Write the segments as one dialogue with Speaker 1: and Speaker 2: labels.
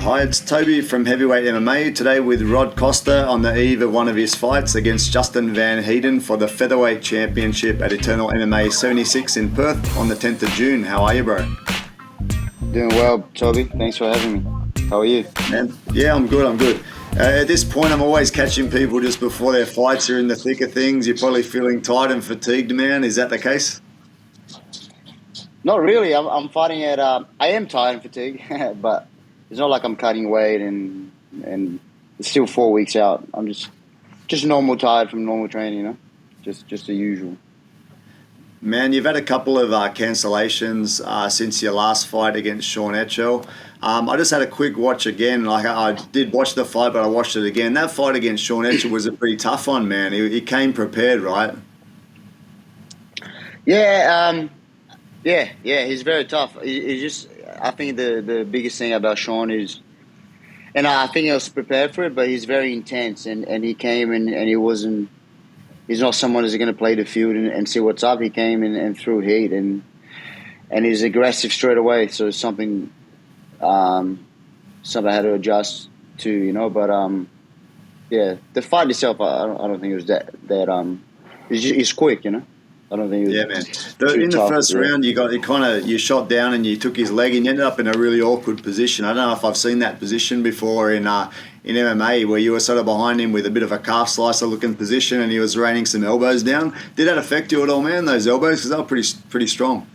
Speaker 1: Hi, it's Toby from Heavyweight MMA, today with Rod Costa on the eve of one of his fights against Justin Van Heerden for the featherweight championship at Eternal MMA 76 in Perth on the 10th of June. How are you, bro?
Speaker 2: Doing well, Toby. Thanks for having me. How are you?
Speaker 1: Man, yeah, I'm good. At this point, I'm always catching people just before their fights are in the thick of things. You're probably feeling tired and fatigued, man. Is that the case?
Speaker 2: Not really. I'm fighting at. I am tired and fatigued, but it's not like I'm cutting weight and it's still 4 weeks out. I'm just normal tired from normal training, you know, just the usual.
Speaker 1: Man, you've had a couple of cancellations since your last fight against Sean Etchell. I just had a quick watch again. Like I did watch the fight, but I watched it again. That fight against Sean Etchell was a pretty tough one, man. He came prepared, right?
Speaker 2: Yeah, he's very tough. I think the biggest thing about Sean is, and I think he was prepared for it, but he's very intense, and he came and he's not someone who's going to play the field and see what's up. He came and threw heat, and he's aggressive straight away. So it's something I had to adjust to, you know. But yeah, the fight itself, I don't think it was that it's quick, you know. I don't think it was.
Speaker 1: Yeah, man. In the first round, you shot down and you took his leg and you ended up in a really awkward position. I don't know if I've seen that position before in MMA, where you were sort of behind him with a bit of a calf slicer looking position and he was raining some elbows down. Did that affect you at all, man? Those elbows, because they were pretty strong.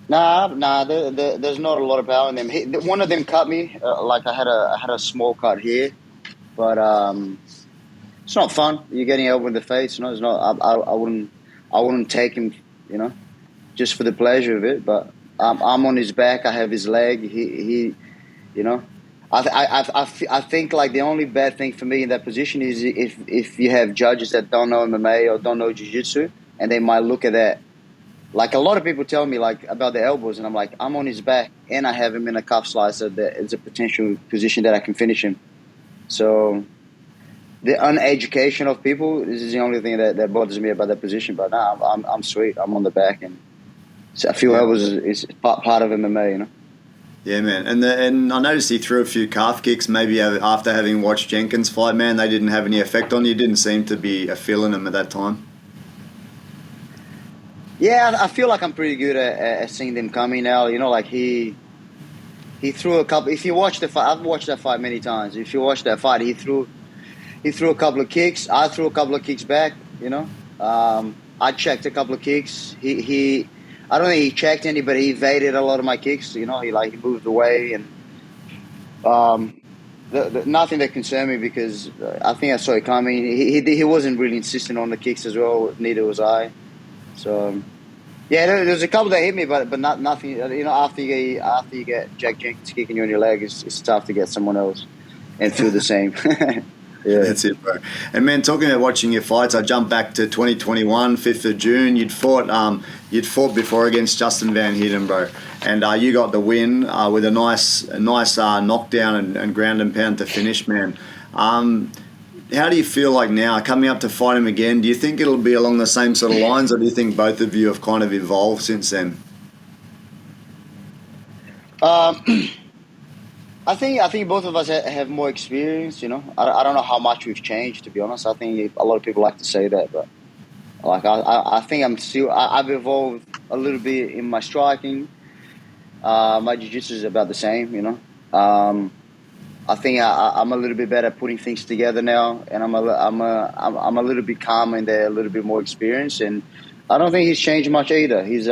Speaker 2: Nah. There's not a lot of power in them. One of them cut me. Like I had a small cut here, but it's not fun. You're getting elbow in the face. You know, it's not. I wouldn't take him, you know, just for the pleasure of it. But I'm on his back. I have his leg. He you know, I think like the only bad thing for me in that position is if you have judges that don't know MMA or don't know jiu-jitsu, and they might look at that. Like a lot of people tell me like about the elbows, and I'm like, I'm on his back and I have him in a cuff slicer. That is a potential position that I can finish him. So the uneducation of people is the only thing that bothers me about that position. But nah, I'm sweet. I'm on the back, and so I feel elbows is part of MMA, you know.
Speaker 1: Yeah, man. And I noticed he threw a few calf kicks. Maybe after having watched Jenkins fight, man, they didn't have any effect on you. Didn't seem to be feeling him at that time.
Speaker 2: Yeah, I feel like I'm pretty good at seeing them coming now. You know, like he threw a couple. If you watch the fight, I've watched that fight many times. If you watch that fight, he threw a couple of kicks. I threw a couple of kicks back, you know. I checked a couple of kicks. I don't think he checked any, but he evaded a lot of my kicks. You know, he moved away, and nothing that concerned me because I think I saw it coming. He wasn't really insistent on the kicks as well. Neither was I. So yeah, there was a couple that hit me, but nothing. You know, after you get Jack Jenkins kicking you on your leg, it's tough to get someone else and feel the same.
Speaker 1: Yeah, that's it, bro. And man, talking about watching your fights, I jumped back to 2021, 5th of June. You'd fought before against Justin Van Heerden, bro, and you got the win with a nice knockdown and ground and pound to finish, man. How do you feel like now coming up to fight him again? Do you think it'll be along the same sort of lines, or do you think both of you have kind of evolved since then?
Speaker 2: I think both of us have more experience. You know, I don't know how much we've changed, to be honest. I think a lot of people like to say that, but like I think I've evolved a little bit in my striking. My jiu-jitsu is about the same, you know. I think I'm a little bit better at putting things together now, and I'm a little bit calmer and a little bit more experienced. And I don't think he's changed much either. He's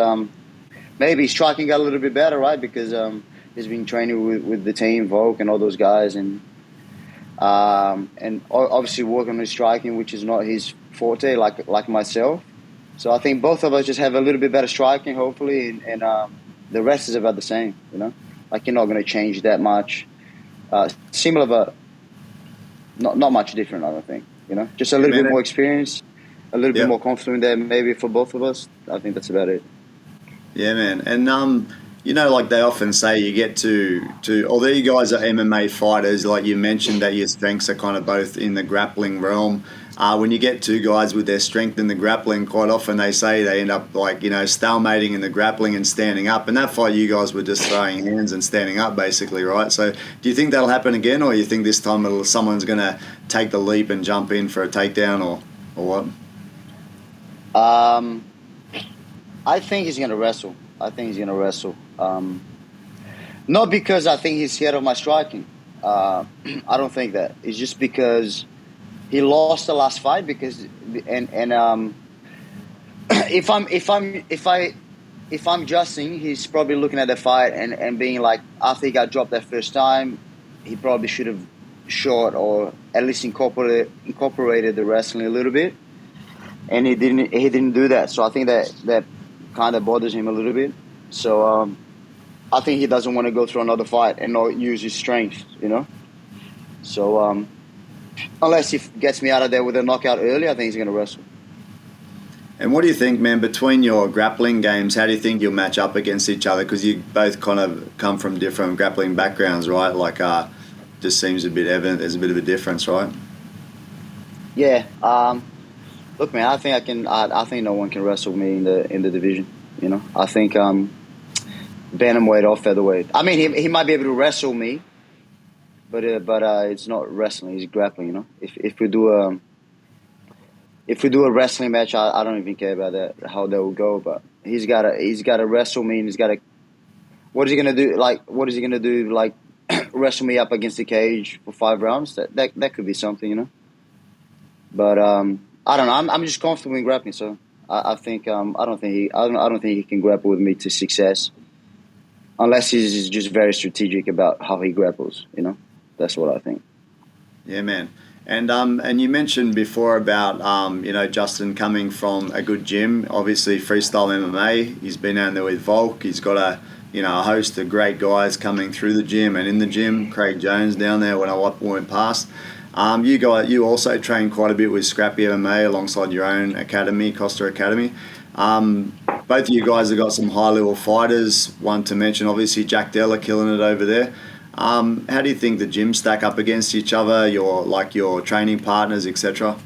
Speaker 2: maybe his striking got a little bit better, right? Because he's been training with the team, Volk, and all those guys, and obviously working on his striking, which is not his forte, like myself. So I think both of us just have a little bit better striking, hopefully, and the rest is about the same. You know, like you're not going to change that much. Similar, but not much different, I don't think. You know, just a little bit more experience, a little bit more confident there, maybe for both of us. I think that's about it.
Speaker 1: Yeah, man. And you know, like they often say, you get to although you guys are MMA fighters, like you mentioned that your strengths are kind of both in the grappling realm. when you get two guys with their strength in the grappling, quite often they say they end up like, stalemating in the grappling and standing up. And that fight, you guys were just throwing hands and standing up basically, right? So do you think that'll happen again, or you think this time someone's going to take the leap and jump in for a takedown or what?
Speaker 2: I think he's going to wrestle. Not because I think he's scared of my striking. I don't think that. It's just because he lost the last fight. If I'm Justin, he's probably looking at the fight and being like, after he got dropped that first time, he probably should have shot or at least incorporated the wrestling a little bit, and he didn't do that. So I think that kind of bothers him a little bit. So I think he doesn't want to go through another fight and not use his strength, So unless he gets me out of there with a knockout early, I think he's going to wrestle.
Speaker 1: And what do you think, man, between your grappling games, how do you think you'll match up against each other? Because you both kind of come from different grappling backgrounds, right? Like, just seems a bit evident there's a bit of a difference, right?
Speaker 2: Yeah. Look, man, I think no one can wrestle me in the division. I think bantamweight or featherweight. I mean, he might be able to wrestle me, but it's not wrestling. It's grappling. If we do a wrestling match, I don't even care about that, how that will go. But he's got to wrestle me, and he's got to. What is he gonna do? Like wrestle me up against the cage for 5 rounds? That could be something, But I don't know. I'm just comfortable in grappling, so I think I don't think he can grapple with me to success, unless he's just very strategic about how he grapples. That's what I think.
Speaker 1: Yeah, man. And you mentioned before about Justin coming from a good gym, obviously Freestyle MMA. He's been down there with Volk. He's got a host of great guys coming through the gym and in the gym. Craig Jones down there when I went past. You also train quite a bit with Scrappy MMA alongside your own academy, Costa Academy. Both of you guys have got some high-level fighters. One to mention, obviously, Jack Della killing it over there. How do you think the gyms stack up against each other, your training partners, etc.?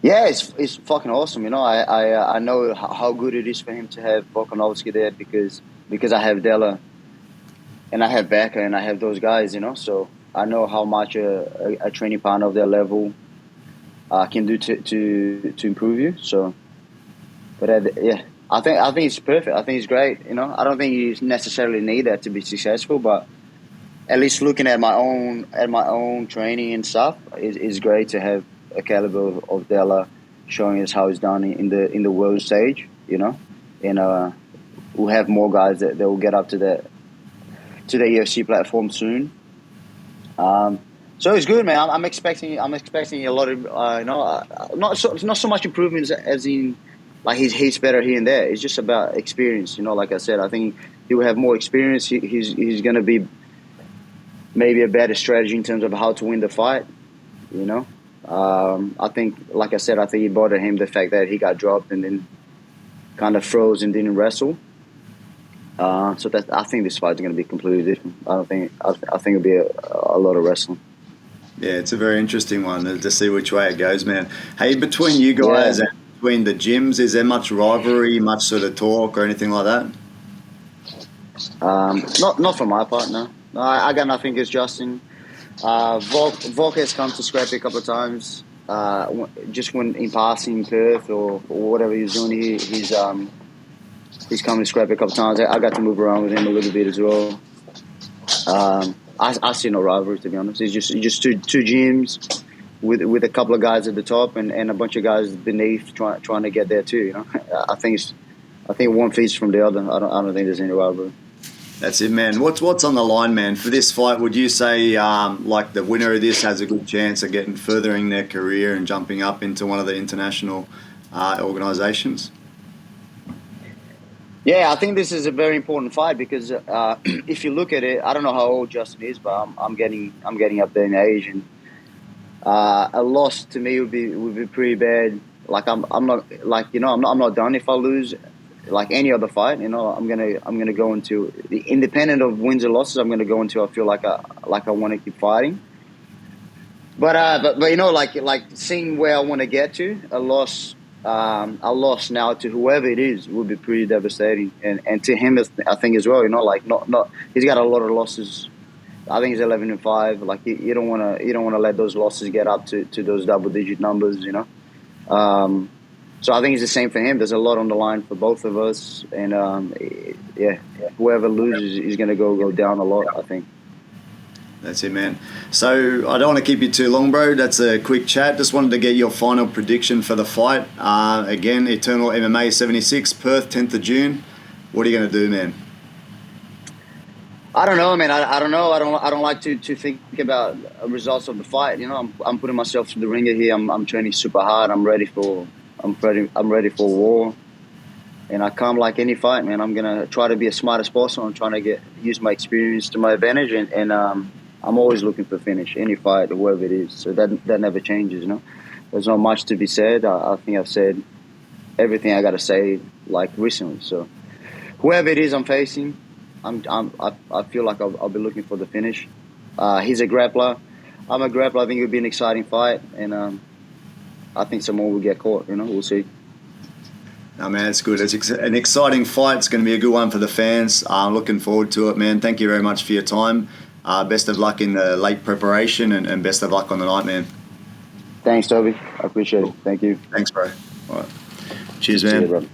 Speaker 2: Yeah, it's fucking awesome. I know how good it is for him to have Volkanovski there because I have Della and I have Becker and I have those guys. So I know how much a training partner of their level can do to improve you. So, but yeah. I think it's perfect. I think it's great. I don't think you necessarily need that to be successful, but at least looking at my own training and stuff is great to have a caliber of Della showing us how it's done in the world stage. And we'll have more guys that will get up to the UFC platform soon. So it's good, man. I'm expecting a lot of not so much improvements as in. Like he's better here and there. It's just about experience, Like I said, I think he will have more experience. He's going to be maybe a better strategy in terms of how to win the fight, I think, like I said, I think it bothered him the fact that he got dropped and then kind of froze and didn't wrestle. So that I think this fight's going to be completely different. I think it'll be a lot of wrestling.
Speaker 1: Yeah, it's a very interesting one to see which way it goes, man. Hey, between you guys. Yeah. Between the gyms, is there much rivalry, much sort of talk or anything like that?
Speaker 2: Not for my part, no. I got nothing against Justin. Volk has come to Scrappy a couple of times. Just when in passing Perth or whatever he's doing, he's come to Scrappy a couple of times. I got to move around with him a little bit as well. I see no rivalry, to be honest. It's just two gyms. With a couple of guys at the top and a bunch of guys beneath trying to get there too. I think one feeds from the other. I don't think there's any rivalry.
Speaker 1: That's it, man. What's on the line, man, for this fight? Would you say the winner of this has a good chance of furthering their career and jumping up into one of the international organisations?
Speaker 2: Yeah, I think this is a very important fight because if you look at it, I don't know how old Justin is, but I'm getting up there in age and. A loss to me would be pretty bad. Like I'm not done if I lose, like any other fight. I'm gonna go into independent of wins or losses. I'm gonna go into I feel like I want to keep fighting. But you know, like seeing where I want to get to, a loss now to whoever it is would be pretty devastating, and to him, I think as well. You know, like not he's got a lot of losses. I think he's 11-5. Like you don't want to let those losses get up to those double digit numbers. You know, so I think it's the same for him. There's a lot on the line for both of us, and whoever loses is going to go down a lot, I think.
Speaker 1: That's it, man. So I don't want to keep you too long, bro. That's a quick chat. Just wanted to get your final prediction for the fight. Again, Eternal MMA 76, Perth, 10th of June. What are you going to do, man?
Speaker 2: I don't know, man. I don't know. I don't like to think about results of the fight. You know, I'm putting myself through the ringer here. I'm training super hard. I'm ready for war. And I come like any fight, man. I'm gonna try to be as smart as possible. I'm trying to use my experience to my advantage, and I'm always looking for finish, any fight, whoever it is. So that never changes, you know. There's not much to be said. I think I've said everything I got to say, like, recently. So whoever it is I'm facing, I feel like I'll be looking for the finish. He's a grappler. I'm a grappler. I think it'll be an exciting fight, and I think someone will get caught. You know, we'll see.
Speaker 1: No, man, it's good. It's an exciting fight. It's going to be a good one for the fans. I'm looking forward to it, man. Thank you very much for your time. Best of luck in the late preparation, and best of luck on the night, man.
Speaker 2: Thanks, Toby. I appreciate it. Thank you.
Speaker 1: Thanks, bro. All right. Cheers, man.
Speaker 2: See you, brother.